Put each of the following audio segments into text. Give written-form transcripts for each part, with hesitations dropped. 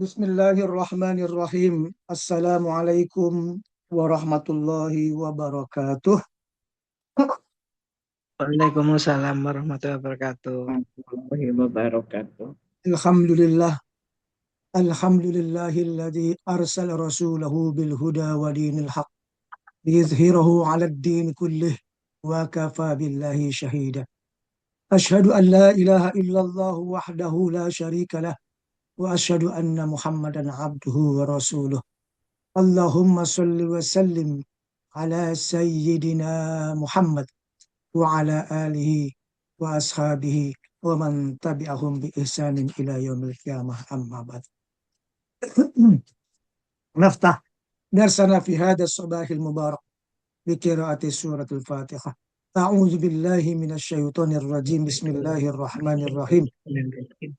Bismillahirrahmanirrahim. Assalamualaikum warahmatullahi wabarakatuh. Waalaikumsalam warahmatullahi wabarakatuh. Warahmatullahi wabarakatuh. Alhamdulillah. Alhamdulillahilladzi arsala rasulahu bil huda wa dinil haq liyuzhirahu 'ala ad-din kullih wa kafa billahi shahida. Ashhadu an la ilaha illallah wahdahu la syarika lah wa ashhadu anna Muhammadan abduhu wa rasuluh. Allahumma salli wa sallim ala sayyidina Muhammad wa ala alihi wa ashabihi wa man tabi'ahum bi ihsanin ila yaumil qiyamah amma ba'd. نفتح درسنا في هذا الصباح المبارك بقراءة سورة الفاتحة. أعوذ بالله من الشيطان الرجيم. بسم الله الرحمن الرحيم.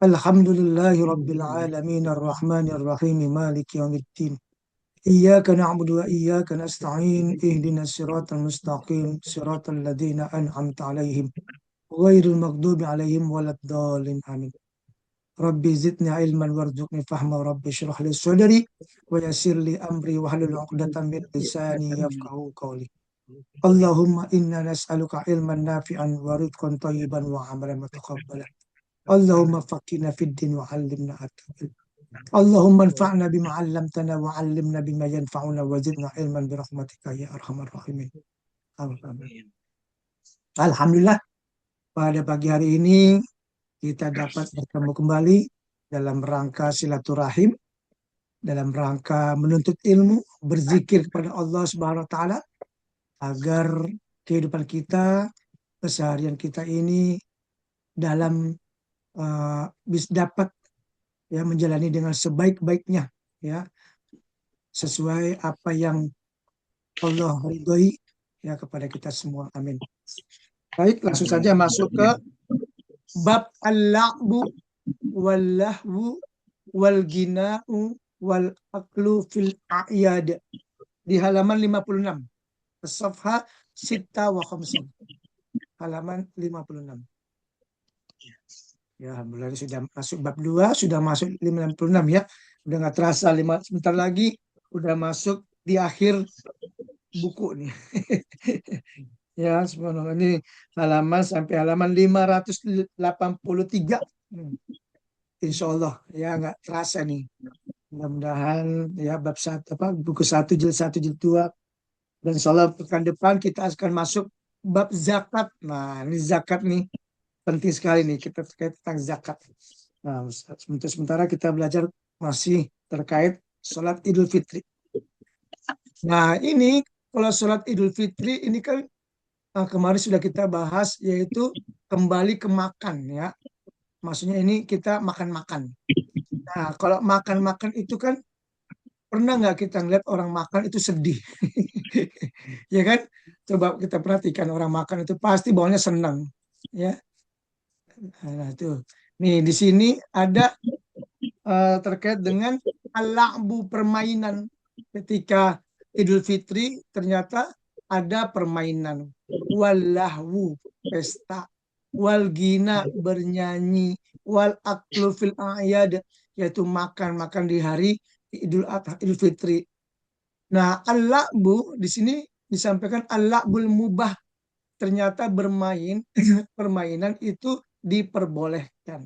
الحمد لله رب العالمين الرحمن الرحيم مالك يوم الدين. إياك نعبد وإياك نستعين اهدنا الصراط المستقيم صراط الذين أنعمت عليهم غير المغضوب عليهم ولا الضالين آمين. ربي زدني علما وارزقني فهما ربي اشرح لي صدري ويسر لي أمري واحلل عقدة من لساني يفقهوا قولي. اللهم إنا نسألك علما نافعا ورزقا طيبا وعملا متقبلا. اللهم فقنا في الدين وعلمنا التأويل. اللهم انفعنا بما علمتنا وعلمنا بما ينفعنا وزدنا علما برحمتك يا أرحم الراحمين. Amin. Alhamdulillah, pada pagi hari ini kita dapat bertemu kembali dalam rangka silaturahim, dalam rangka menuntut ilmu, berzikir kepada Allah Subhanahu wa taala agar kehidupan kita, keseharian kita ini dalam bisa dapat ya menjalani dengan sebaik-baiknya, ya sesuai apa yang Allah ridhoi ya kepada kita semua. Amin. Baik, langsung saja masuk ke bab al-la'bu wal-lahwu wal-gina'u wal-aklu fil a'yad di halaman 56. Safha 6 wa 50. Halaman 56. Ya, alhamdulillah sudah masuk bab 2, sudah masuk 56 ya. Udah nggak terasa sebentar lagi udah masuk di akhir buku nih. Ya, subhanallah, ini halaman sampai halaman 583. Insya Allah ya nggak terasa nih. Mudah-mudahan ya bab satu buku 1 jilid 1 jilid 2, dan insya Allah pekan depan kita akan masuk bab zakat. Nah, ini zakat nih penting sekali nih kita terkait tentang zakat. Nah, sementara kita belajar masih terkait sholat Idul Fitri. Nah, ini kalau sholat Idul Fitri ini kan kemarin sudah kita bahas, yaitu kembali ke makan ya. Maksudnya ini kita makan-makan. Nah, kalau makan-makan itu kan pernah nggak kita ngeliat orang makan itu sedih? Ya kan? Coba kita perhatikan orang makan itu pasti bawahnya senang. Ya. Nah, itu. Nih di sini ada terkait dengan al-la'bu, permainan. Ketika Idul Fitri ternyata ada permainan. Wallahu, pesta. Wal gina, bernyanyi. Wal aklu fil a'yad, yaitu makan-makan di hari Idul Adha, Idul Fitri. Nah, al-la'bu di sini disampaikan al-la'bul mubah. Ternyata bermain, permainan itu diperbolehkan.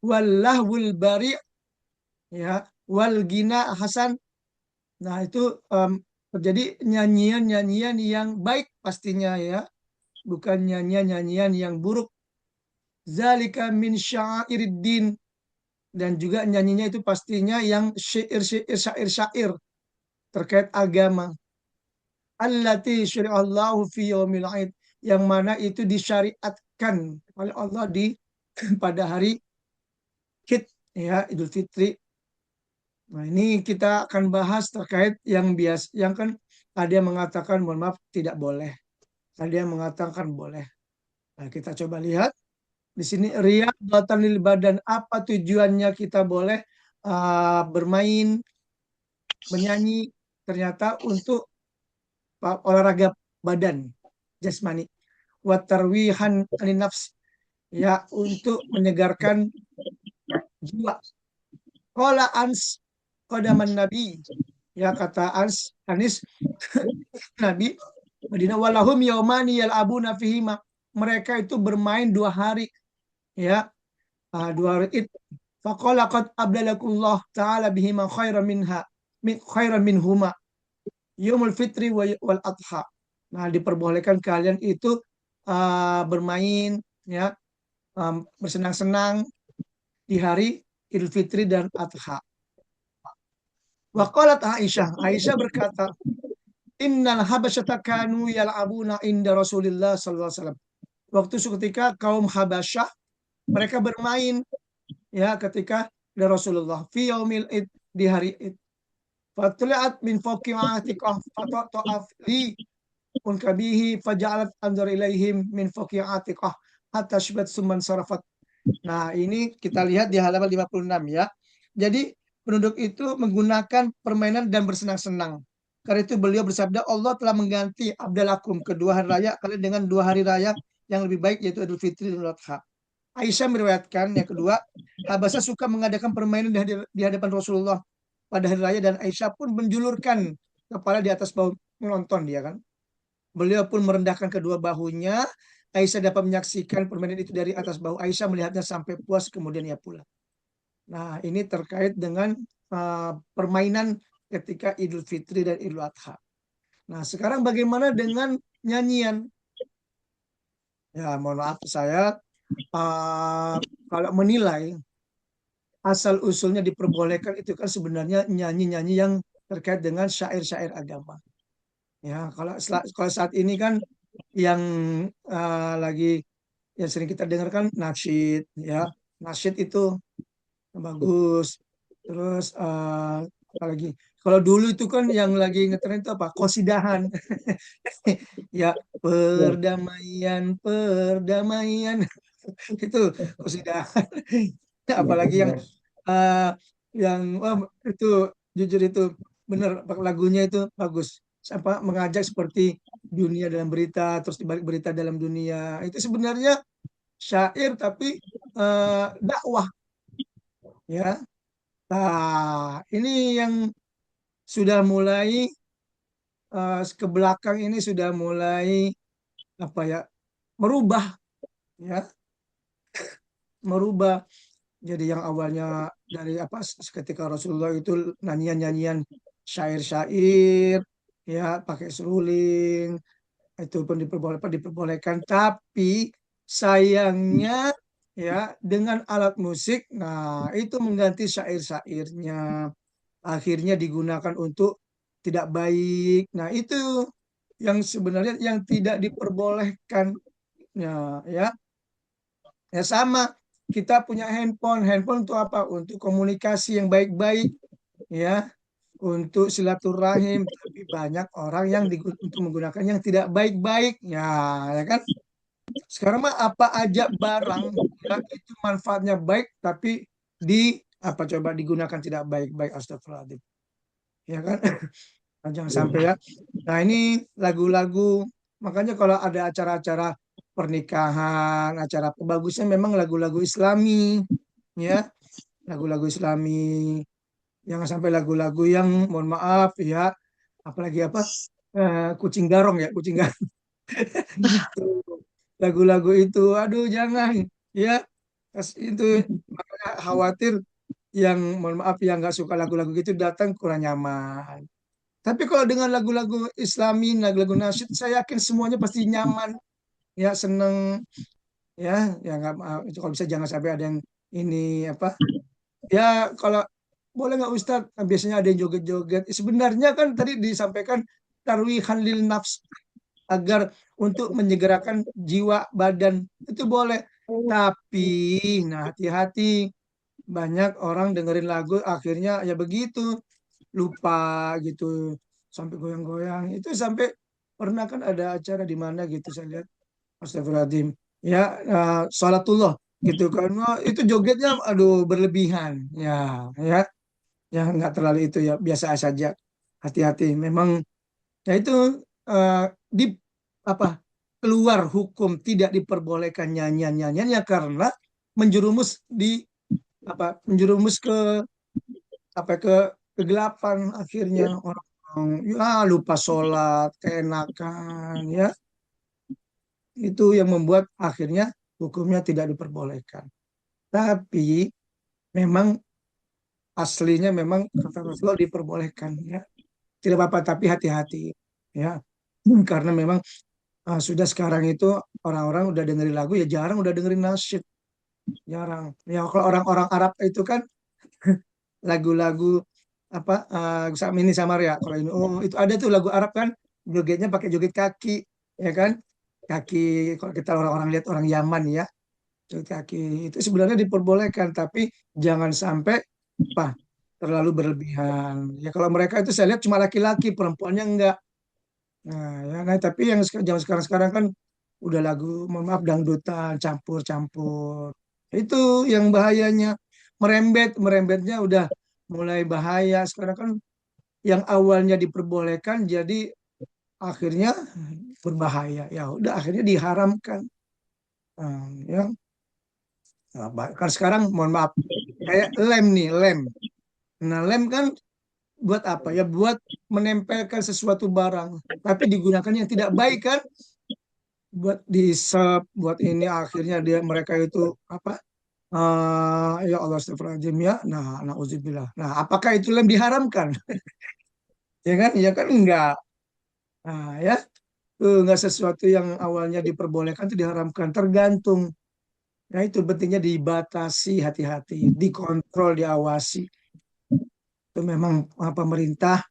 Wallahul bari' ya, wal gina hasan. Nah, itu terjadi nyanyian-nyanyian yang baik pastinya ya, bukan nyanyian-nyanyian yang buruk. Zalika min sya'iriddin, dan juga nyanyinya itu pastinya yang syair-syair terkait agama. Allati syari'allahu fi yaumil aid, yang mana itu disyariatkan oleh Allah di pada hari Id ya, Idul Fitri. Nah, ini kita akan bahas terkait yang biasa, yang kan ada yang mengatakan mohon maaf tidak boleh, ada yang mengatakan boleh. Nah, kita coba lihat di sini, riyadhatan lil badan, apa tujuannya kita boleh bermain, menyanyi? Ternyata untuk olahraga badan, jasmani. Wa tarwihan anin nafs, ya untuk menyegarkan jiwa. Qala Ans qadaman Nabi. Ya kata Anis Nabi Madinah walahum yaumani yal'abuna fihima. Mereka itu bermain 2 hari ya, 2 hari itu. Faqala qad abdalakullah ta'ala bihima khairan minhuma yaumul fitri wal adha. Nah, diperbolehkan kalian itu bermain ya, bersenang-senang di hari Idul Fitri dan Adha. Wa qalat Aisyah berkata, Innal habasyata kanu yal'abuna inda Rasulillah sallallahu alaihi wasallam. Waktu ketika kaum Habasyah mereka bermain ya ketika ada Rasulullah fi yaumil id, di hari id. Fatula'at min fawqi atiqah fata'af li unkabihi faja'alat anzur ilaihim min fawqi atiqah hatta sybat summan sarafat. Nah, ini kita lihat di halaman 56 ya. Jadi penduduk itu menggunakan permainan dan bersenang-senang. Karena itu beliau bersabda, Allah telah mengganti abdalakum kedua hari raya kalian dengan 2 hari raya yang lebih baik, yaitu Idul Fitri dan Idul Adha. Aisyah meriwayatkan yang kedua, Habasah suka mengadakan permainan di hadapan Rasulullah pada hari raya dan Aisyah pun menjulurkan kepala di atas bahu menonton dia kan. Beliau pun merendahkan kedua bahunya. Aisyah dapat menyaksikan permainan itu dari atas bahu. Aisyah melihatnya sampai puas, kemudian ia pulang. Nah, ini terkait dengan permainan ketika Idul Fitri dan Idul Adha. Nah, sekarang bagaimana dengan nyanyian? Ya, mohon maaf saya kalau menilai asal usulnya diperbolehkan itu kan sebenarnya nyanyi-nyanyi yang terkait dengan syair-syair agama. Ya, kalau saat ini kan yang lagi yang sering kita dengarkan nasyid ya. Nasyid itu bagus. Terus apalagi kalau dulu itu kan yang lagi ngetren itu apa? Qasidahan. Ya, perdamaian, perdamaian. Itu qasidahan. Apalagi uh, itu jujur itu benar lagunya itu bagus. Apa mengajak seperti dunia dalam berita, terus dibalik berita dalam dunia. Itu sebenarnya syair tapi dakwah ya. Nah, ini yang sudah mulai ke belakang ini sudah mulai apa ya, merubah ya, merubah. Jadi yang awalnya dari apa ketika Rasulullah itu nyanyian-nyanyian syair-syair ya pakai seruling itu pun diperbolehkan, tapi sayangnya ya dengan alat musik, nah itu mengganti syair-syairnya, akhirnya digunakan untuk tidak baik. Nah, itu yang sebenarnya yang tidak diperbolehkan ya. Ya sama, kita punya handphone. Handphone untuk apa? Untuk komunikasi yang baik-baik ya, untuk silaturahim. Tapi banyak orang yang untuk menggunakan yang tidak baik-baik ya kan. Sekarang mah apa aja barang ya itu manfaatnya baik tapi di apa coba digunakan tidak baik-baik, astagfirullahaladzim. Ya kan? Nah, jangan sampai ya. Nah, ini lagu-lagu, makanya kalau ada acara-acara pernikahan, acara apa, bagusnya memang lagu-lagu Islami, ya, lagu-lagu Islami. Jangan sampai lagu-lagu yang mohon maaf ya, apalagi apa kucing garong ya, kucing garong. Lagu-lagu itu, aduh jangan, ya, itu makanya khawatir yang mohon maaf yang nggak suka lagu-lagu gitu datang kurang nyaman. Tapi kalau dengan lagu-lagu Islami, lagu-lagu nasyid, saya yakin semuanya pasti nyaman, ya seneng, ya, ya nggak, kalau bisa jangan sampai ada yang ini apa, ya kalau boleh nggak Ustadz, nah, biasanya ada yang joget-joget. Sebenarnya kan tadi disampaikan tarwihan lil nafs agar untuk menyegerakan jiwa badan itu boleh, tapi nah hati-hati banyak orang dengerin lagu akhirnya ya begitu lupa gitu sampai goyang-goyang itu sampai pernah kan ada acara di mana gitu saya lihat Astagfirullahaladzim ya, sholatullah gitu kan. Wah, itu jogetnya aduh berlebihan ya, ya ya nggak terlalu itu ya biasa saja, hati-hati memang ya itu di apa keluar hukum tidak diperbolehkan nyanyian-nyanyiannya karena menjerumus di apa menjerumus ke sampai ke kegelapan akhirnya orang ya lupa sholat, keenakan ya. Itu yang membuat akhirnya hukumnya tidak diperbolehkan. Tapi memang aslinya memang kata Rasulullah diperbolehkan ya. Tidak apa-apa tapi hati-hati ya. Karena memang sudah sekarang itu orang-orang udah dengerin lagu ya jarang udah dengerin nasyid, jarang. Ya kalau orang-orang Arab itu kan lagu-lagu apa sama ini sama ya kalau ini oh itu ada tuh lagu Arab kan jogetnya pakai joget kaki ya kan kaki kalau kita orang-orang lihat orang Yaman ya joget kaki itu sebenarnya diperbolehkan tapi jangan sampai apa terlalu berlebihan ya kalau mereka itu saya lihat cuma laki-laki perempuannya enggak. Nah, ya, nah tapi yang zaman sekarang-sekarang kan udah lagu, mohon maaf, dangdutan, campur-campur. Itu yang bahayanya. Merembetnya udah mulai bahaya. Sekarang kan yang awalnya diperbolehkan jadi akhirnya berbahaya. Ya udah akhirnya diharamkan. Nah, ya. Nah, kan sekarang mohon maaf, kayak lem nih, lem. Nah, lem kan buat apa? Ya buat menempelkan sesuatu barang. Tapi digunakan yang tidak baik kan? Buat disep, buat ini akhirnya dia mereka itu apa? Ya Allah astagfirullahaladzim ya. Nah, nauzubillah. Nah, apakah itu lem diharamkan? Ya kan? Ya kan enggak. Nah, ya. Enggak sesuatu yang awalnya diperbolehkan itu diharamkan. Tergantung. Nah, itu pentingnya dibatasi hati-hati, dikontrol, diawasi. Itu memang pemerintah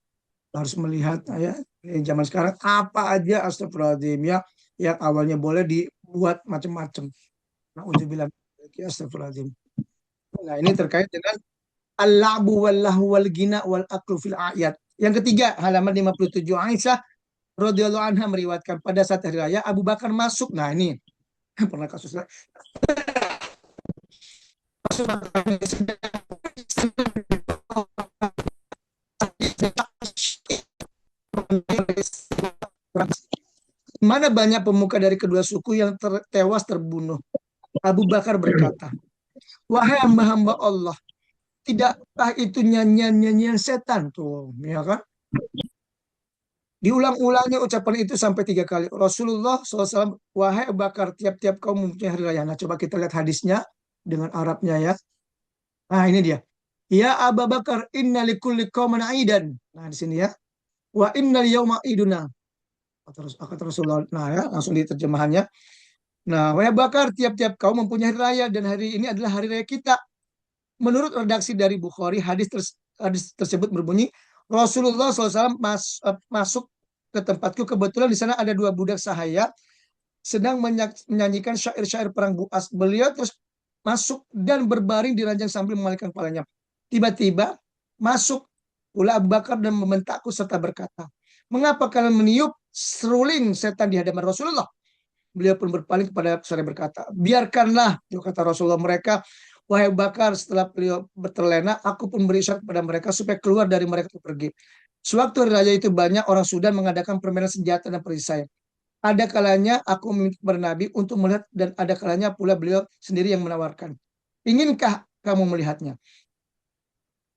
harus melihat ya zaman sekarang apa aja astagfirullahaladzim ya yang awalnya boleh dibuat macam-macam. Nauzubillah. Astagfirullahaladzim. Nah, ini terkait dengan al-la'bu wal lahu wal gina wal aklu fil ayat. Yang ketiga, halaman 57 Aisyah radhiyallahu anha meriwayatkan pada saat hari raya Abu Bakar masuk. Nah, ini pernah kasus mana banyak pemuka dari kedua suku yang tewas terbunuh. Abu Bakar berkata, wahai hamba-hamba Allah, tidakkah itu nyanyian-nyanyian setan tuh, ya kan? Diulang-ulangnya ucapan itu sampai 3 kali. Rasulullah SAW, wahai Abu Bakar, tiap-tiap kau mempunyai hari raya. Nah, coba kita lihat hadisnya dengan Arabnya ya. Nah, ini dia. Ya Abu Bakar, inna likulli qaumin aidan. Nah, di sini ya. Wa innal yawma iduna. Kata Rasulullah. Nah, ya, langsung diterjemahannya. Nah, wahai Abu Bakar, tiap-tiap kau mempunyai hari raya dan hari ini adalah hari raya kita. Menurut redaksi dari Bukhari, hadis tersebut berbunyi, Rasulullah SAW masuk ke tempatku. Kebetulan di sana ada 2 budak sahaya sedang menyanyikan syair-syair perang Buas. Beliau terus masuk dan berbaring di ranjang sambil memalingkan kepalanya. Tiba-tiba masuk pula Abu Bakar dan membentakku serta berkata, mengapa kalian meniup seruling setan di hadapan Rasulullah? Beliau pun berpaling kepada saya berkata, biarkanlah, kata Rasulullah mereka, wahai Abu Bakar, setelah beliau berterlena, aku pun beri isyarat kepada mereka supaya keluar dari mereka untuk pergi. Sewaktu hari raya itu banyak orang Sudan mengadakan permainan senjata dan perisai. Ada kalanya aku meminta kepada Nabi untuk melihat dan ada kalanya pula beliau sendiri yang menawarkan. Inkah kamu melihatnya?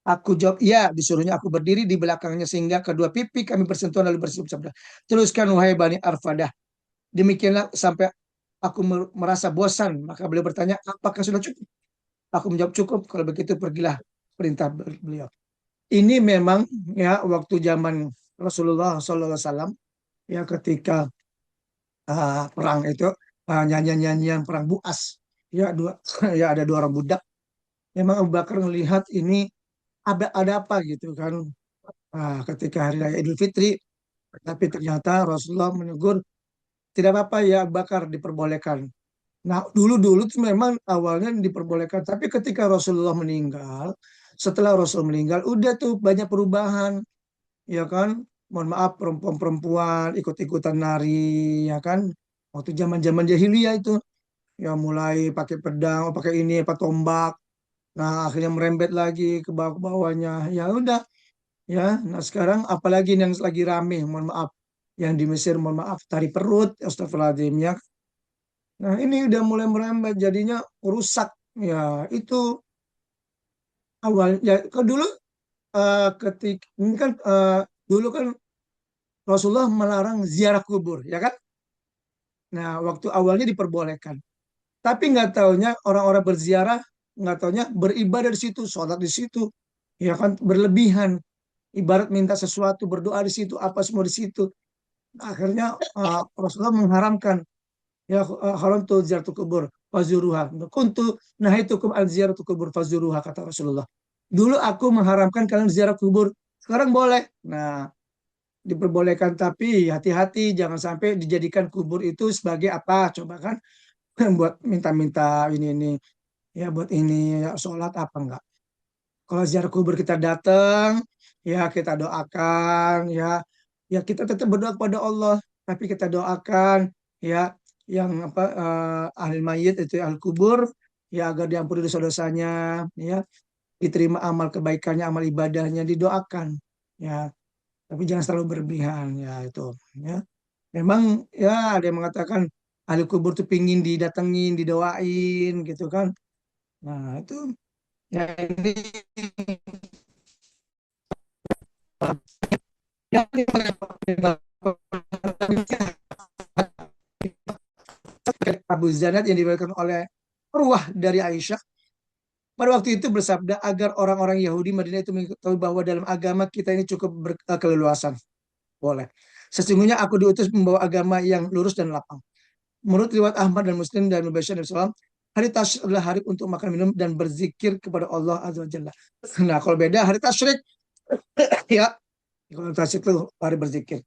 Aku jawab, iya. Disuruhnya aku berdiri di belakangnya sehingga kedua pipi kami bersentuhan lalu bersabda, teruskan wahai Bani Arfadah. Demikianlah sampai aku merasa bosan. Maka beliau bertanya, apakah sudah cukup? Aku menjawab cukup. Kalau begitu pergilah, perintah beliau. Ini memang ya waktu zaman Rasulullah SAW ya ketika perang itu nyanyian-nyanyian perang Buas ya dua ya ada 2 orang budak. Memang Abu Bakar melihat ini ada apa gitu kan ketika hari raya Idul Fitri. Tapi ternyata Rasulullah menegur tidak apa-apa ya Abu Bakar diperbolehkan. Nah, dulu-dulu tuh memang awalnya diperbolehkan, tapi ketika Rasulullah meninggal, setelah Rasul meninggal, udah tuh banyak perubahan, ya kan? Mohon maaf, perempuan-perempuan ikut-ikutan nari, ya kan? Waktu zaman-zaman jahiliyah itu, ya mulai pakai pedang, pakai ini, apa tombak. Nah, akhirnya merembet lagi ke bawah-bawahnya. Ya udah, ya. Nah, sekarang apalagi yang lagi rame, mohon maaf, yang di Mesir, mohon maaf, tari perut, astagfirullahaladzim, ya. Nah, ini udah mulai merembet jadinya rusak. Ya, itu awal ya kalau dulu ini kan dulu kan Rasulullah melarang ziarah kubur, ya kan? Nah, waktu awalnya diperbolehkan. Tapi nggak taunya orang-orang berziarah, nggak taunya beribadah di situ, sholat di situ, ya kan berlebihan. Ibarat minta sesuatu, berdoa di situ, apa semua di situ. Akhirnya Rasulullah mengharamkan, ya haram tuh ziaratul kubur, fazuruha. Kuntu nahaitukum an ziaratul kubur fazuruha, kata Rasulullah. Dulu aku mengharamkan kalian ziarah kubur, sekarang boleh. Nah, diperbolehkan tapi hati-hati jangan sampai dijadikan kubur itu sebagai apa? Coba kan buat minta-minta ini ya buat ini ya, sholat apa enggak. Kalau ziarah kubur kita datang ya kita doakan ya kita tetap berdoa kepada Allah tapi kita doakan ya yang apa ahli mayit itu ahli kubur ya agar diampuni dosa-dosanya ya diterima amal kebaikannya amal ibadahnya didoakan ya tapi jangan terlalu berlebihan ya itu ya memang ya ada yang mengatakan ahli kubur tuh pingin didatengin didoain gitu kan nah itu ya ini yang Abu Zanad yang diriwayatkan oleh Urwah dari Aisyah pada waktu itu bersabda agar orang-orang Yahudi Madinah itu mengetahui bahwa dalam agama kita ini cukup berkeleluasan boleh sesungguhnya aku diutus membawa agama yang lurus dan lapang. Menurut riwayat Ahmad dan Muslim dan Mubasyir dan Salam, hari tasyrik adalah hari untuk makan minum dan berzikir kepada Allah Azza wa Jalla. Nah, kalau beda hari tasyrik ya, kalau tasyrik itu hari berzikir.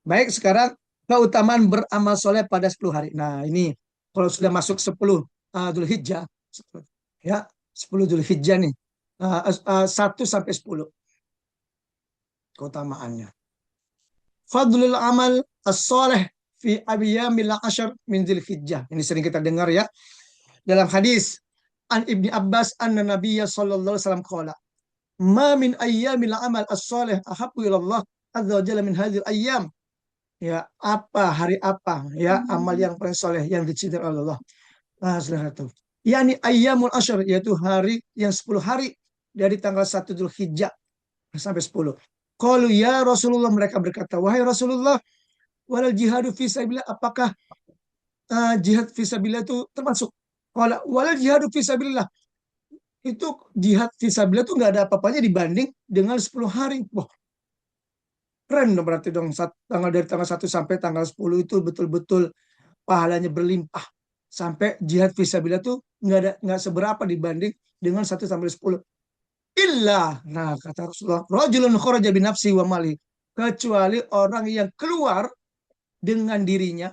Baik, sekarang keutamaan beramal soleh pada 10 hari. Nah, ini kalau sudah masuk 10 Dzulhijjah, ya, 10 Dzulhijjah nih. 1 sampai 10 keutamaannya. Fadlul amal as-soleh fi ayyamil ashar min Dzulhijjah. Ini sering kita dengar ya. Dalam hadis an Ibni Abbas anna Nabiyya sallallahu alaihi wasallam qala ma min ayyamil amal as-salih ahabbu ila Allah azza wa jalla min hadhil ayyam ya apa hari apa ya amal yang paling soleh yang dicintai oleh Allah saudara itu yakni ayyamul asyr yaitu hari yang 10 hari dari tanggal 1 Dzulhijjah sampai 10. Qalu ya Rasulullah mereka berkata wahai Rasulullah walal jihadu fi sabilillah apakah jihad fisabilillah itu termasuk walal jihadu fisabilillah itu jihad fisabilillah itu nggak ada apa-apanya dibanding dengan 10 hari. Wah, keren dong berarti dong tanggal dari tanggal 1 sampai tanggal 10 itu betul-betul pahalanya berlimpah. Sampai jihad fisabilillah itu nggak seberapa dibanding dengan 1 sampai 10. Illa, nah kata Rasulullah, rajulun kharaja binafsi wa mali. Kecuali orang yang keluar dengan dirinya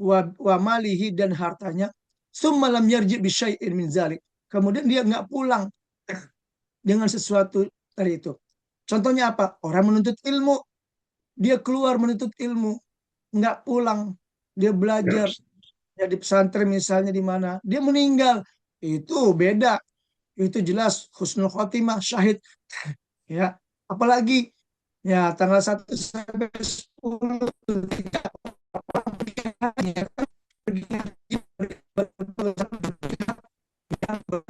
wa malihi dan hartanya summa lam yarji bi syai'in min zalik. Kemudian dia nggak pulang dengan sesuatu dari itu. Contohnya apa? Orang menuntut ilmu, dia keluar menuntut ilmu, nggak pulang, dia belajar jadi pesantren misalnya di mana, dia meninggal, itu beda, itu jelas husnul khotimah syahid, ya. Apalagi ya tanggal 1 sampai 10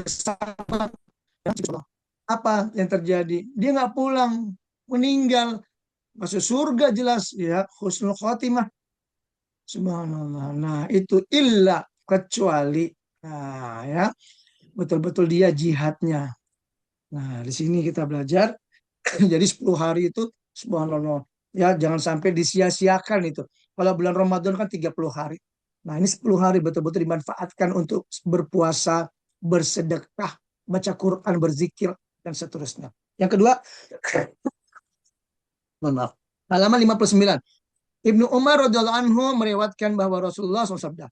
bersama apa yang terjadi? Dia nggak pulang, meninggal, masuk surga jelas ya, husnul khotimah. Subhanallah. Nah, itu illa kecuali nah ya, betul-betul dia jihadnya. Nah, di sini kita belajar jadi 10 hari itu subhanallah. Ya, jangan sampai disia-siakan itu. Kalau bulan Ramadan kan 30 hari. Nah, ini 10 hari betul-betul dimanfaatkan untuk berpuasa, bersedekah, baca Quran, berzikir, dan seterusnya. Yang kedua, maaf, halaman 59. Ibnu Umar radhiyallahu anhu meriwayatkan bahwa Rasulullah SAW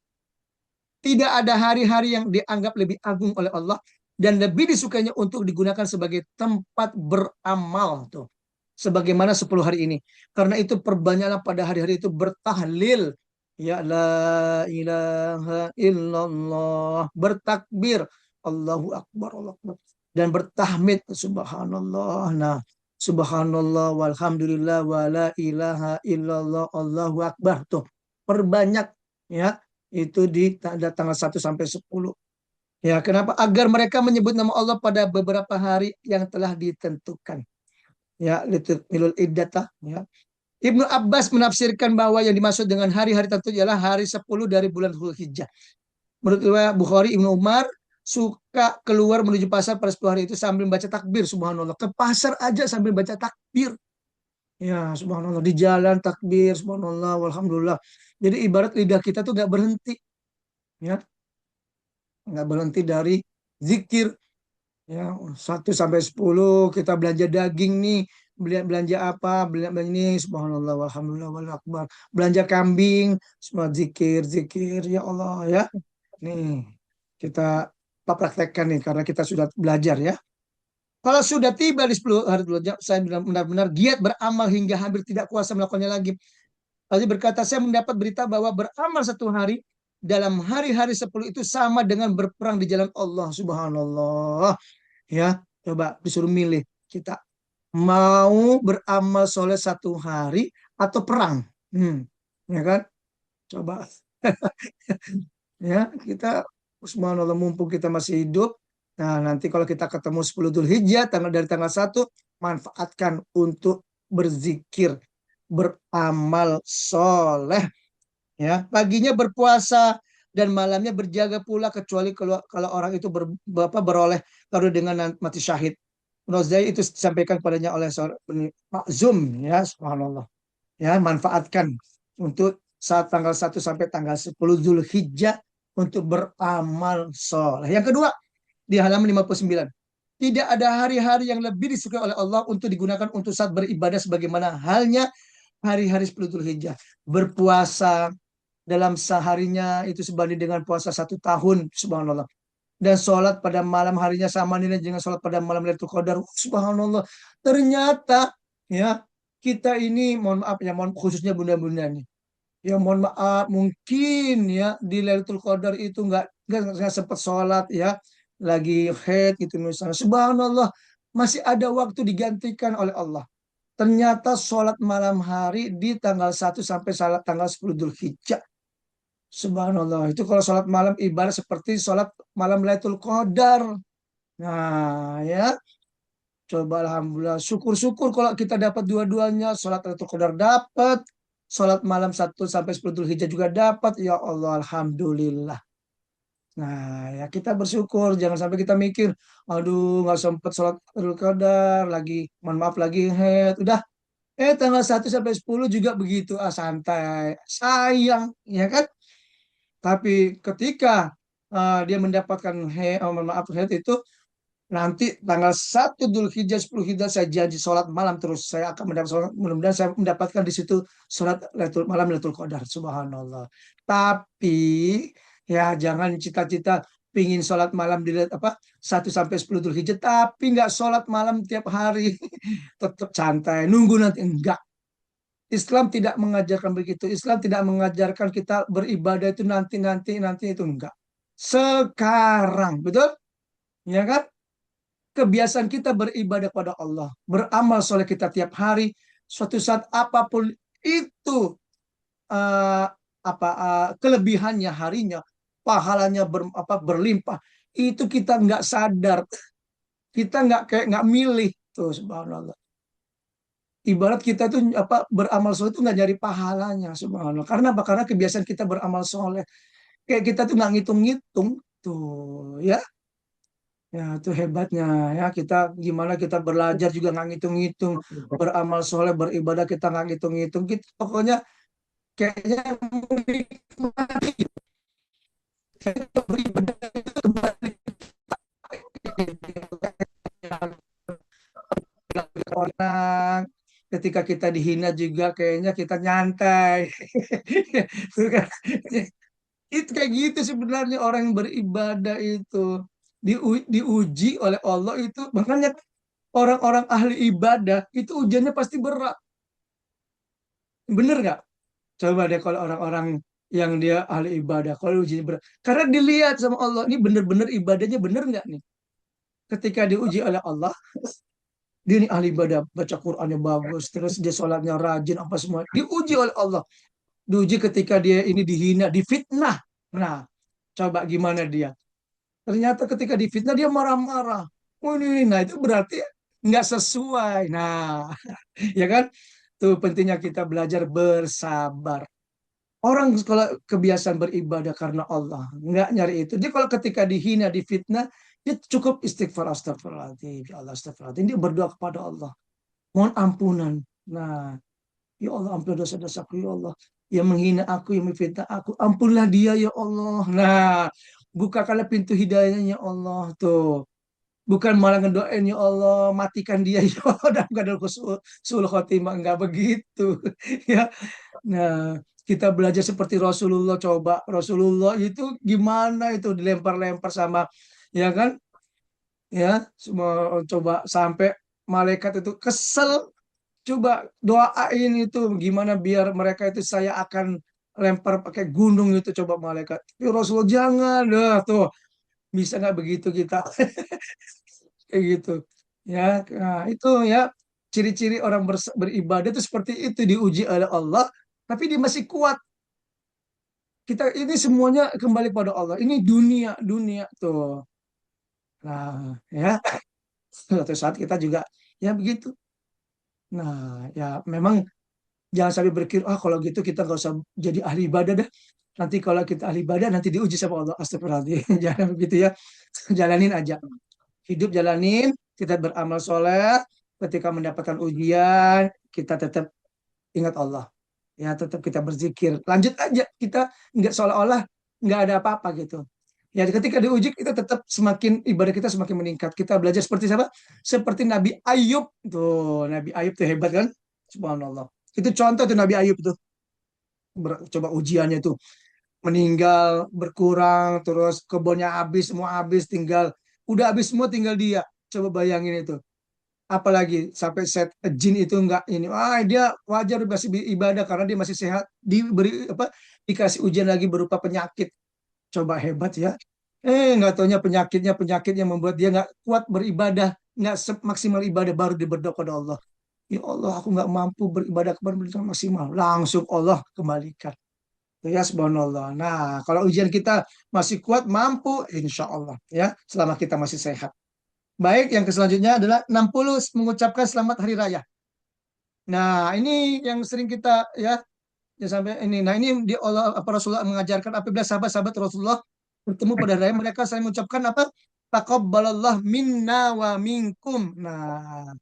tidak ada hari-hari yang dianggap lebih agung oleh Allah dan lebih disukainya untuk digunakan sebagai tempat beramal tuh. Sebagaimana 10 hari ini. Karena itu perbanyaklah pada hari-hari itu bertahlil. Ya la ilaha illallah. Bertakbir. Allahu Akbar. Allahu Akbar. Dan bertahmid. Subhanallah. Nah. Subhanallah walhamdulillah wa la ilaha illallah Allahu Akbar. Tuh. Perbanyak. Ya. Itu di tanggal 1 sampai 10. Ya, kenapa? Agar mereka menyebut nama Allah pada beberapa hari yang telah ditentukan. Ya, litukmilul iddatah. Ya. Ibnu Abbas menafsirkan bahwa yang dimaksud dengan hari-hari tertentu ialah hari 10 dari bulan Zulhijjah. Menurut riwayat Bukhari, Ibnu Umar suka keluar menuju pasar pada 10 hari itu sambil baca takbir. Subhanallah. Ke pasar aja sambil baca takbir. Ya, subhanallah. Di jalan takbir. Subhanallah. Walhamdulillah. Jadi ibarat lidah kita tuh nggak berhenti. Ya, nggak berhenti dari zikir. Ya, 1 sampai 10 kita belanja daging nih, belanja apa, belanja ini, subhanallah, walhamdulillah, wallahu akbar. Belanja kambing, semua zikir, zikir, ya Allah ya. Nih, kita praktekkan nih karena kita sudah belajar ya. Kalau sudah tiba di 10 hari Dzulhijjah, saya benar-benar giat beramal hingga hampir tidak kuasa melakukannya lagi. Lalu berkata, saya mendapat berita bahwa beramal 1 hari dalam hari-hari 10 itu sama dengan berperang di jalan Allah. Subhanallah. Ya, coba disuruh milih kita mau beramal soleh 1 hari atau perang. Ya kan? Coba ya kita subhanallah mumpung kita masih hidup. Nah, nanti kalau kita ketemu 10 Dzulhijjah dari tanggal 1 manfaatkan untuk berzikir, beramal soleh ya. Paginya berpuasa dan malamnya berjaga pula kecuali kalau orang itu beroleh kalau dengan mati syahid. Rozai itu disampaikan kepadanya oleh Pak Zum ya, subhanallah. Ya, manfaatkan untuk saat tanggal 1 sampai tanggal 10 Zulhijjah untuk beramal soleh. Yang kedua, di halaman 59. Tidak ada hari-hari yang lebih disukai oleh Allah untuk digunakan untuk saat beribadah sebagaimana halnya hari-hari 10 Zulhijjah. Berpuasa dalam seharinya itu sebanding dengan puasa 1 tahun, subhanallah. Dan sholat pada malam harinya sama nilai dengan sholat pada malam Lailatul Qadar. Subhanallah. Ternyata ya kita ini mohon maaf ya, mohon khususnya bunda-bunda nih. Ya mohon maaf mungkin ya di Lailatul Qadar itu nggak sempat sholat ya, lagi haid gitu misalnya. Subhanallah, masih ada waktu digantikan oleh Allah. Ternyata sholat malam hari di tanggal 1 sampai tanggal 10 Dzulhijjah. Subhanallah, itu kalau sholat malam ibarat seperti sholat malam Lailatul Qadar. Nah, ya, coba alhamdulillah. Syukur-syukur kalau kita dapat dua-duanya. Sholat Lailatul Qadar dapat, sholat malam 1 sampai 10 Dzulhijjah juga dapat. Ya Allah, alhamdulillah. Nah, ya kita bersyukur. Jangan sampai kita mikir, aduh, nggak sempet sholat Lailatul Qadar, lagi, mohon maaf, lagi head. Udah, tanggal 1 sampai 10 juga begitu. Ah, santai. Sayang, ya kan? Tapi ketika dia mendapatkan mohon maaf head itu nanti tanggal 1 Dzulhijjah 10 Hijjah saya janji sholat malam terus. Saya akan mendapat sholat, mudah-mudahan saya mendapatkan di situ sholat malam Lailatul Qadar. Subhanallah. Tapi ya jangan cita-cita pingin sholat malam di 1 sampai 10 Dzulhijjah tapi nggak sholat malam tiap hari. Tetap santai nunggu nanti enggak. Islam tidak mengajarkan begitu. Islam tidak mengajarkan kita beribadah itu nanti itu enggak. Sekarang, betul? Ya kan? Kebiasaan kita beribadah pada Allah, beramal soleh kita tiap hari, suatu saat apapun itu uh, kelebihannya harinya, pahalanya berlimpah, itu kita nggak sadar, kita nggak milih tuh subhanallah. Ibarat kita tuh beramal soleh itu nggak nyari pahalanya subhanallah. Karena apa? Karena kebiasaan kita beramal soleh. Kayak kita tuh nggak ngitung-ngitung tuh ya. Ya itu hebatnya ya kita gimana kita belajar juga nggak ngitung-ngitung, beramal soleh beribadah kita nggak ngitung-ngitung, kita pokoknya kayaknya menikmati beribadah itu kembali ke orang. Ketika kita dihina juga kayaknya kita nyantai. Itu kan. Itu kayak gitu sebenarnya orang yang beribadah itu diuji oleh Allah itu. Makanya orang-orang ahli ibadah itu ujiannya pasti berat. Bener nggak? Coba deh kalau orang-orang yang dia ahli ibadah, kalau ujiannya berat. Karena dilihat sama Allah, ini bener-bener ibadahnya bener nggak nih? Ketika diuji oleh Allah, dia ini ahli ibadah, baca Qur'annya bagus, terus dia sholatnya rajin, apa semua. Diuji oleh Allah. Diuji ketika dia ini dihina, difitnah. Nah, coba gimana dia? Ternyata ketika difitnah dia marah-marah. Oh, ini, nah itu berarti nggak sesuai. Nah, ya kan? Tuh pentingnya kita belajar bersabar. Orang kalau kebiasaan beribadah karena Allah, nggak nyari itu. Dia kalau ketika dihina, difitnah, dia cukup istighfar, astagfirullahaladzim, ya Allah, astagfirullahaladzim. Dia berdoa kepada Allah, mohon ampunan. Nah, ya Allah, ampun dosa-dosaku, ya Allah. Yang menghina aku, yang memfitnah aku, ampunlah dia, ya Allah. Nah, bukakanlah pintu hidayahnya, ya Allah. Tuh. Bukan malah ngedoain, ya Allah, matikan dia, ya Allah, dalam keadaan sul khotimah. Enggak begitu. Ya, nah, kita belajar seperti Rasulullah. Coba Rasulullah itu gimana itu dilempar-lempar sama, ya kan? Ya, semua coba sampai malaikat itu kesel. Coba doain itu gimana biar mereka itu saya akan lempar pakai gunung itu, coba malaikat. Tapi Rasulullah jangan, dah tuh bisa nggak begitu kita kayak gitu. Ya, nah, itu ya ciri-ciri orang beribadah itu seperti itu, diuji oleh Allah, tapi dia masih kuat. Kita ini semuanya kembali pada Allah. Ini dunia, dunia tuh. Nah, ya, suatu saat kita juga ya begitu. Nah, ya memang jangan sampai berpikir, ah kalau gitu kita nggak usah jadi ahli ibadah dah. Nanti kalau kita ahli ibadah nanti diuji sama Allah. Astagfirullahaladzim. Jangan begitu ya. Jalanin aja. Hidup jalanin, kita beramal soleh. Ketika mendapatkan ujian, kita tetap ingat Allah. Ya tetap kita berzikir. Lanjut aja. Kita nggak seolah-olah nggak ada apa-apa gitu. Ya ketika diuji kita tetap semakin ibadah kita semakin meningkat. Kita belajar seperti siapa? Seperti Nabi Ayub. Tuh, Nabi Ayub tuh hebat kan? Subhanallah. Itu contoh tuh Nabi Ayub tuh. Coba ujiannya tuh meninggal berkurang, terus kebunnya habis, semua habis, tinggal udah habis semua, tinggal dia. Coba bayangin itu. Apalagi sampai set jin itu enggak ini, dia wajar masih ibadah karena dia masih sehat, diberi apa, dikasih ujian lagi berupa penyakit. Coba hebat ya. Nggak taunya penyakitnya penyakit yang membuat dia nggak kuat beribadah, nggak maksimal ibadah, baru dia berdoa kepada Allah. Ya Allah, aku nggak mampu beribadah kepada maksimal. Langsung Allah kembalikan. Ya, subhanallah. Nah, kalau ujian kita masih kuat, mampu, insya Allah. Ya, selama kita masih sehat. Baik, yang selanjutnya adalah 60 mengucapkan selamat hari raya. Nah, ini yang sering kita ya sampai ini. Nah, ini di Allah apa Rasulullah mengajarkan apabila sahabat-sahabat Rasulullah bertemu pada hari raya, mereka saya mengucapkan apa? Taqabbalallah minna wa minkum. Nah,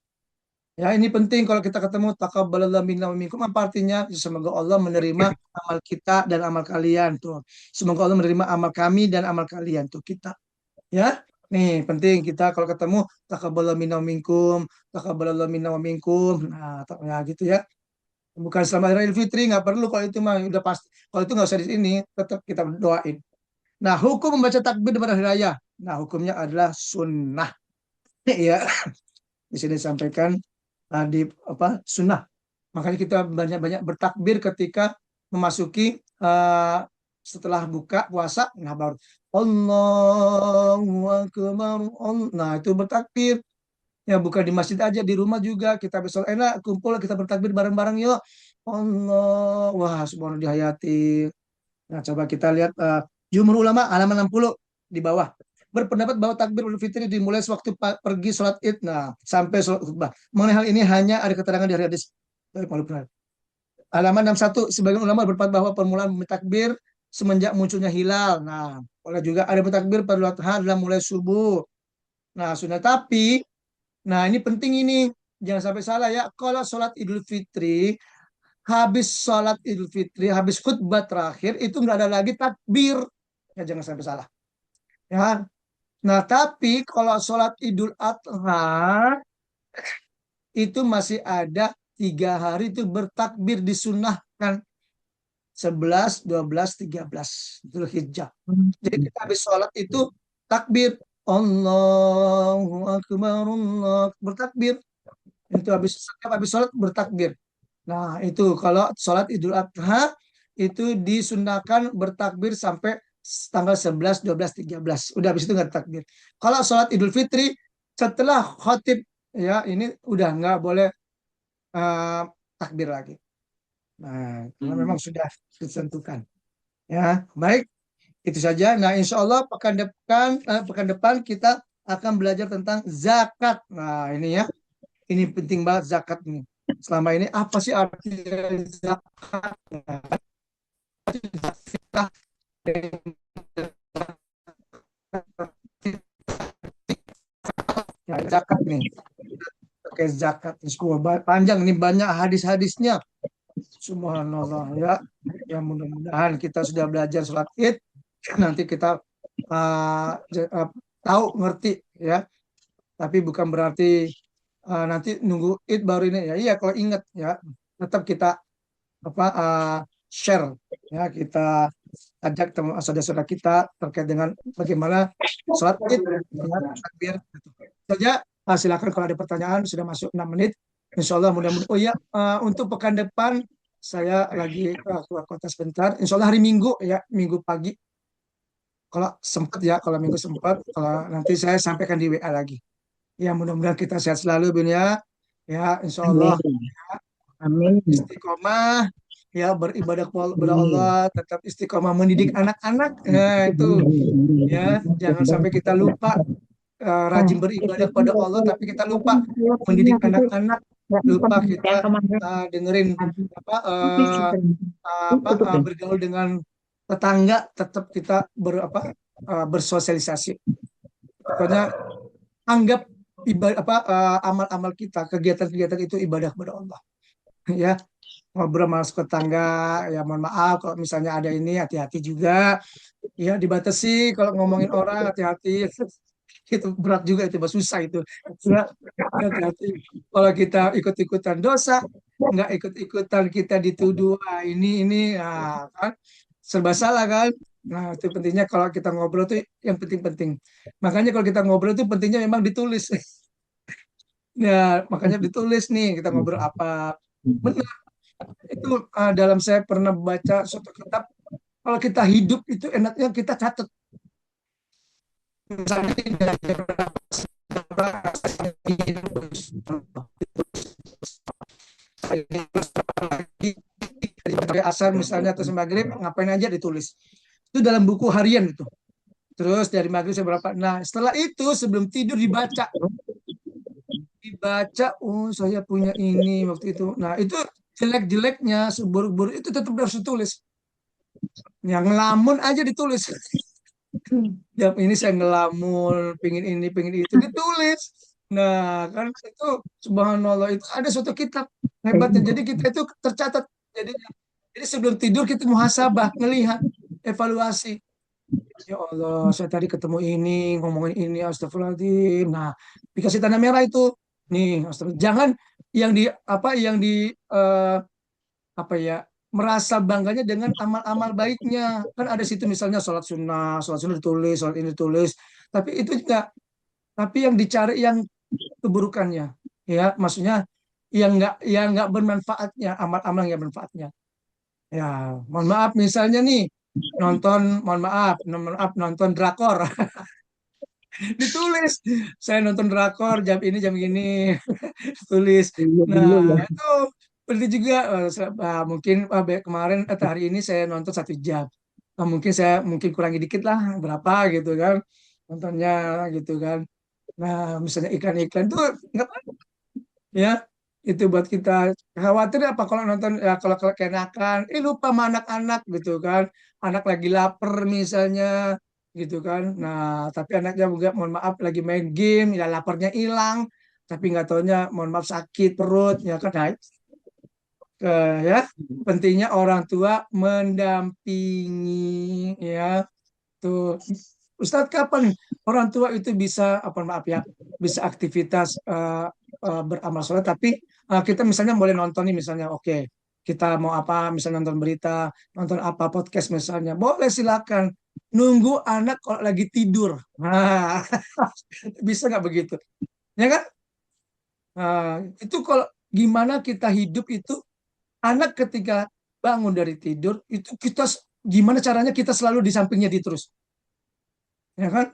ya ini penting kalau kita ketemu taqabbalallahu minna wa minkum, apa artinya? Semoga Allah menerima amal kita dan amal kalian tuh. Semoga Allah menerima amal kami dan amal kalian tuh kita. Ya. Nih penting kita kalau ketemu taqabbalallahu minna wa minkum, taqabbalallahu minna wa minkum. Nah, ya gitu ya. Bukan selamat Hari Idul Fitri, nggak perlu kalau itu mah udah pasti. Kalau itu nggak usah di sini, tetap kita doain. Nah, hukum membaca takbir di pada hari raya. Nah, hukumnya adalah sunnah. Ya, di sini disampaikan di apa sunnah. Makanya kita banyak-banyak bertakbir ketika memasuki setelah buka puasa. Nah baru Allahu Akbar. Nah itu bertakbir. Ya bukan di masjid aja, di rumah juga kita besok enak kumpul kita bertakbir bareng-bareng yuk. Allah, wah subhanallah dihayati. Nah coba kita lihat jumhur ulama halaman 60 di bawah berpendapat bahwa takbir Idul Fitri dimulai sewaktu pergi sholat Id. Nah, sampai sholat khutbah. Mengenai hal ini hanya ada keterangan di hadis. Halaman 61, sebagian ulama berpendapat bahwa permulaan takbir semenjak munculnya hilal. Nah, oleh juga ada bertakbir pada waktu adalah mulai subuh. Nah, sunnah tapi, nah ini penting ini, jangan sampai salah ya. Kalau sholat Idul Fitri, habis sholat Idul Fitri, habis khutbah terakhir itu nggak ada lagi takbir. Ya jangan sampai salah. Ya, nah, tapi kalau sholat Idul Adha itu masih ada 3 hari itu bertakbir disunahkan 11, 12, 13 Dzulhijjah. Jadi kita habis sholat itu takbir Allahu Akbar, Allah bertakbir. Itu habis sholat bertakbir. Nah itu kalau sholat Idul Adha itu disunahkan bertakbir sampai tanggal 11, 12, 13. Udah habis itu nggak takbir. Kalau sholat Idul Fitri setelah khotib ya ini udah nggak boleh uh, takbir lagi. Nah, karena memang sudah ditentukan. Ya, baik. Itu saja. Nah, insya Allah pekan depan kita akan belajar tentang zakat. Nah, ini ya. ini penting banget zakat nih. Selama ini apa sih arti zakat? Ya, zakat nih, pakai zakat panjang nih, banyak hadis-hadisnya. Subhanallah ya. Ya mudah-mudahan kita sudah belajar sholat Id, nanti kita tahu ngerti ya. Tapi bukan berarti nanti nunggu Id baru ini ya. Iya kalau ingat ya, tetap kita share ya, kita ajak teman saudara-saudara kita terkait dengan bagaimana sholat Id ya, takbir saja. Silakan kalau ada pertanyaan, sudah masuk 6 menit. Insya Allah mudah-mudahan. Oh ya, untuk pekan depan saya lagi keluar kota sebentar. Insya Allah hari Minggu ya, Minggu pagi. Kalau sempat ya, kalau Minggu sempat, kalau nanti saya sampaikan di WA lagi. Ya mudah-mudahan kita sehat selalu Bin ya. Ya Insya Allah Amin. Amin. istiqomah ya, beribadah kepada Amin. Allah, tetap istiqomah mendidik anak-anak. Nah itu ya, jangan sampai kita lupa rajin beribadah kepada Allah, tapi kita lupa mendidik anak-anak, lupa kita dengerin apa, bergaul dengan tetangga, tetap kita bersosialisasi. Pokoknya anggap ibadah amal-amal kita, kegiatan-kegiatan itu ibadah kepada Allah. Ya, ngobrol sama tetangga, ya mohon maaf kalau misalnya ada ini, hati-hati juga. Ya dibatasi kalau ngomongin orang, hati-hati. Itu berat juga, itu susah itu ya, hati-hati kalau kita ikut-ikutan dosa, nggak ikut-ikutan kita dituduh ini kan serba salah kan. Nah itu pentingnya kalau kita ngobrol tuh yang penting-penting. Makanya kalau kita ngobrol tuh pentingnya memang ditulis. Ya makanya ditulis nih kita ngobrol apa. Benar itu, dalam saya pernah baca suatu kitab, kalau kita hidup itu enaknya kita catat. Misalnya dari asar misalnya atau maghrib ngapain aja ditulis. Itu dalam buku harian itu. Terus dari maghrib saya berapa. Nah setelah itu sebelum tidur dibaca. Dibaca, oh saya punya ini waktu itu. Nah itu jelek-jeleknya, seburuk-buruk itu tetap harus ditulis. Yang ngelamun aja ditulis. Jam ini saya ngelamun, pingin ini, pingin itu, ditulis. Nah, kan itu subhanallah, itu ada suatu kitab hebatnya. Jadi kita itu tercatat. Jadi, jadi sebelum tidur kita muhasabah, ngelihat, evaluasi. Ya Allah, saya tadi ketemu ini, ngomongin ini, astagfirullahaladzim. Nah, dikasih tanda merah itu. Nih, astagfirullah. Jangan yang di yang di eh, apa ya, merasa bangganya dengan amal-amal baiknya. Kan ada situ misalnya sholat sunnah ditulis, sholat ini ditulis. Tapi itu juga, tapi yang dicari yang keburukannya. Ya, maksudnya yang nggak bermanfaatnya, amal-amal yang bermanfaatnya. Ya, mohon maaf misalnya nih mohon maaf nonton drakor. Ditulis saya nonton drakor jam ini tulis. Nah Dulu ya. itu penting juga. Mungkin kemarin atau hari ini saya nonton 1 jam. Mungkin kurangi dikit lah berapa gitu kan nontonnya gitu kan. Nah misalnya iklan-iklan tuh nggak apa ya, itu buat kita khawatir apa kalau nonton ya, kalau kenakan lupa sama anak-anak gitu kan, anak lagi lapar misalnya gitu kan. Nah tapi anaknya juga mohon maaf lagi main game ya, laparnya hilang, tapi nggak taunya mohon maaf sakit perut ya kan. Nah, ya pentingnya orang tua mendampingi ya tuh. Ustadz kapan orang tua itu bisa maaf ya, bisa aktivitas beramal soleh, tapi kita misalnya boleh nonton nih misalnya, oke kita mau apa misalnya nonton berita, nonton apa podcast misalnya, boleh silakan, nunggu anak kalau lagi tidur. Nah bisa nggak begitu ya kan. Itu kalau gimana kita hidup itu, anak ketika bangun dari tidur itu kita gimana caranya kita selalu di sampingnya di terus ya kan.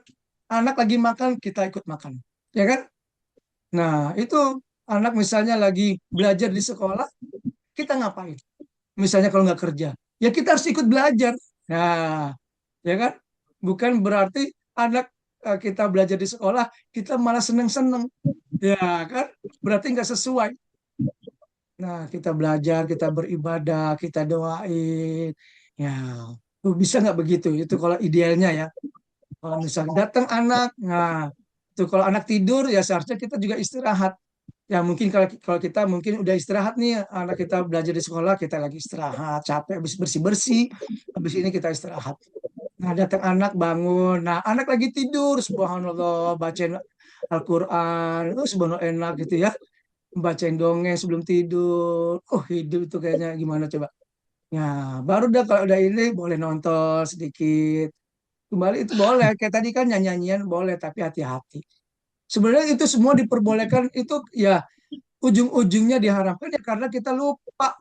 Anak lagi makan kita ikut makan ya kan. Nah itu anak misalnya lagi belajar di sekolah, kita ngapain misalnya kalau nggak kerja, ya kita harus ikut belajar. Nah ya kan, bukan berarti anak kita belajar di sekolah kita malah seneng-seneng. Ya kan, berarti nggak sesuai. Nah, kita belajar, kita beribadah, kita doain. Ya, tuh bisa nggak begitu? Itu kalau idealnya ya. Kalau misalnya datang anak, nah itu kalau anak tidur ya seharusnya kita juga istirahat. Ya mungkin kalau kalau kita mungkin udah istirahat nih, anak kita belajar di sekolah, kita lagi istirahat, capek habis bersih-bersih, habis ini kita istirahat. Nah, datang anak bangun. Nah, anak lagi tidur, subhanallah, bacain Al-Quran, oh subhanallah enak gitu ya. Bacain dongeng sebelum tidur. Oh, hidup itu kayaknya gimana coba. Ya, baru dah kalau udah ini boleh nonton sedikit. Kembali itu boleh, kayak tadi kan nyanyian boleh, tapi hati-hati. Sebenarnya itu semua diperbolehkan itu ya ujung-ujungnya diharapkan ya karena kita lupa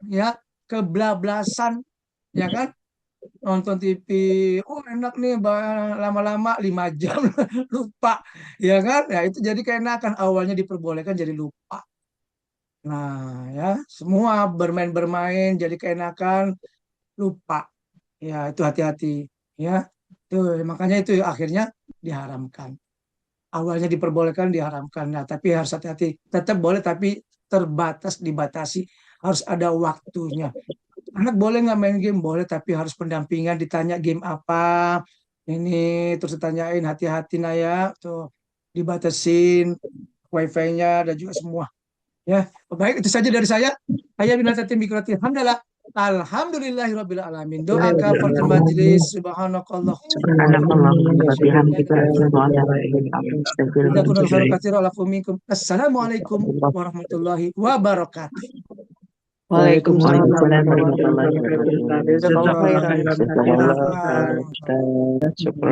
ya kebablasan ya kan nonton TV, oh enak nih lama-lama 5 jam lupa ya kan ya itu jadi keenakan awalnya diperbolehkan jadi lupa. Nah ya semua bermain-bermain jadi keenakan lupa ya itu hati-hati ya itu makanya itu akhirnya diharamkan. Awalnya diperbolehkan diharamkan. Nah, tapi harus hati-hati. Tetap boleh tapi terbatas, dibatasi. Harus ada waktunya. Anak boleh nggak main game? Boleh, tapi harus pendampingan. Ditanya game apa. Ini terus ditanyain hati-hati Naya. Tuh dibatasin wifi-nya dan juga semua. Ya, baik itu saja dari saya. Ayah bin Tatim Bikrati. Alhamdulillah. Alhamdulillahirabbil alamin. Doa kafaratul majlis. Subhanakallahumma wa Subhanakallahumma wa bihamdika bihamdika. asyhadu an la ilaha illa anta astaghfiruka wa Jazakumullahu atubu khairan ilaik. katsiran lakum minkum. Assalamualaikum warahmatullahi wabarakatuh. Waalaikumsalam Waalaikumsalam warahmatullahi warahmatullahi wabarakatuh. wabarakatuh. Jazakallah Syukran. khairan. Jazakallah Syukran. khairan, Ustaz. Syukran.